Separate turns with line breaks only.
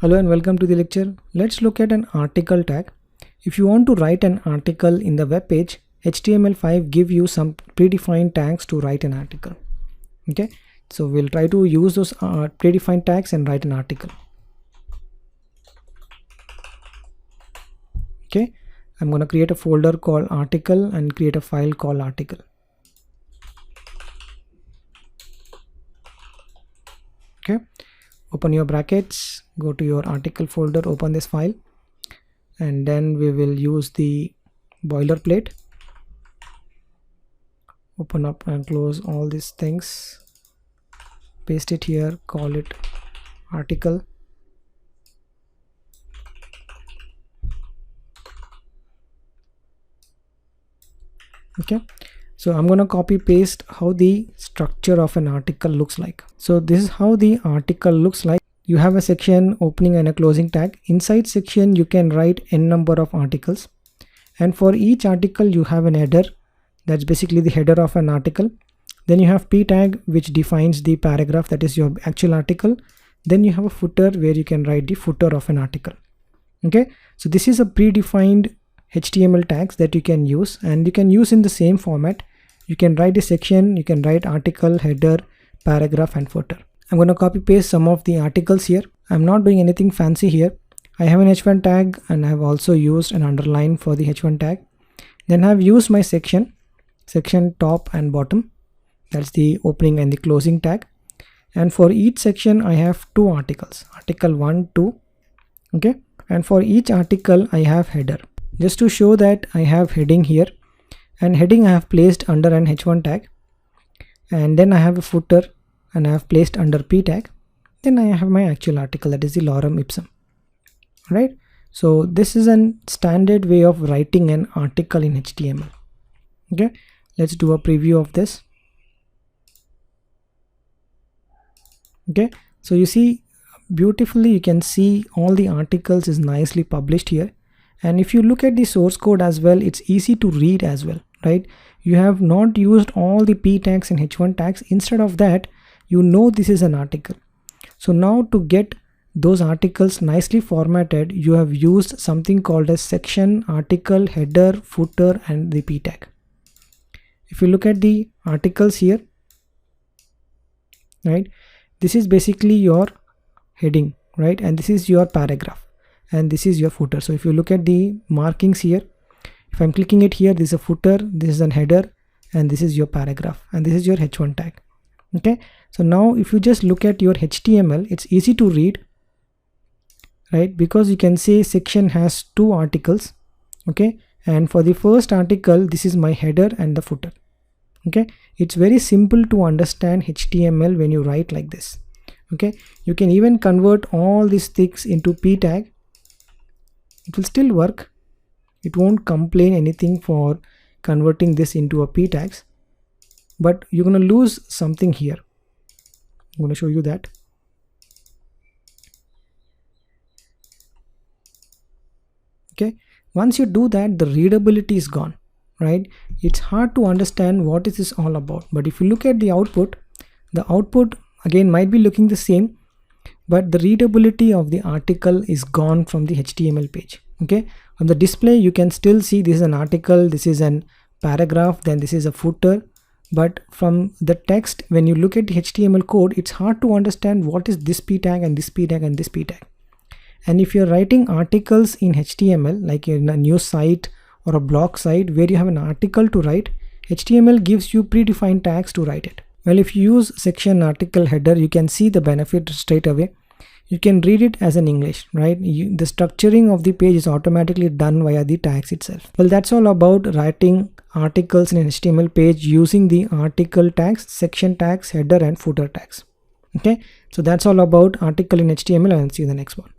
Hello and welcome to the lecture. Let's look at an article tag. If you want to write an article in the web page, HTML5 give you some predefined tags to write an article. Okay, so we'll try to use those predefined tags and write an article. Okay, I'm going to create a folder called article and create a file called article. Okay, open your brackets, go to your article folder, open this file, and then we will use the boilerplate. Open up and close all these things, paste it here, call it article. Okay, so I'm going to copy paste how the structure of an article looks like. So this is how the article looks like. You have a section, opening and a closing tag. Inside section you can write n number of articles, and for each article you have an header. That's basically the header of an article. Then you have p tag, which defines the paragraph, that is your actual article. Then you have a footer where you can write the footer of an article. Okay, so this is a predefined HTML tags that you can use, and you can use in the same format. You can write a section, you can write article, header, paragraph and footer. I'm going to copy paste some of the articles here. I'm not doing anything fancy here. I have an h1 tag and I have also used an underline for the h1 tag. Then I have used my section top and bottom. That's the opening and the closing tag. And for each section I have two articles, article 1, 2. Okay, and for each article I have header. Just to show that I have heading here, and heading I have placed under an h1 tag, and then I have a footer and I have placed under p tag. Then I have my actual article, that is the lorem ipsum. Right, so this is a standard way of writing an article in HTML. Okay, let's do a preview of this. Okay, so you see beautifully, you can see all the articles is nicely published here. And if you look at the source code as well, it's easy to read as well, right? You have not used all the p tags and h1 tags. Instead of that, you know this is an article. So now to get those articles nicely formatted, you have used something called a section, article, header, footer and the p tag. If you look at the articles here, right, this is basically your heading, right, and this is your paragraph, and this is your footer. So if you look at the markings here, if I'm clicking it here, this is a footer, this is an header, and this is your paragraph, and this is your h1 tag. Okay, so now if you just look at your HTML, it's easy to read, right, because you can say section has two articles. Okay, and for the first article, this is my header and the footer. Okay, it's very simple to understand HTML when you write like this. Okay, you can even convert all these things into p tag. It will still work. It won't complain anything for converting this into a p tags, but you're going to lose something here. I'm going to show you that. Okay, once you do that, the readability is gone, right? It's hard to understand what is this all about. But if you look at the output again might be looking the same, but the readability of the article is gone from the HTML page. Okay, on the display you can still see this is an article, this is an paragraph, then this is a footer, but from the text, when you look at the HTML code, it's hard to understand what is this p tag and this p tag and this p tag. And if you're writing articles in HTML, like in a news site or a blog site where you have an article to write, HTML gives you predefined tags to write it. Well, if you use section, article, header, you can see the benefit straight away. You can read it as an English, right? The structuring of the page is automatically done via the tags itself. Well, that's all about writing articles in an HTML page using the article tags, section tags, header and footer tags. Okay, so that's all about article in HTML, and see you in the next one.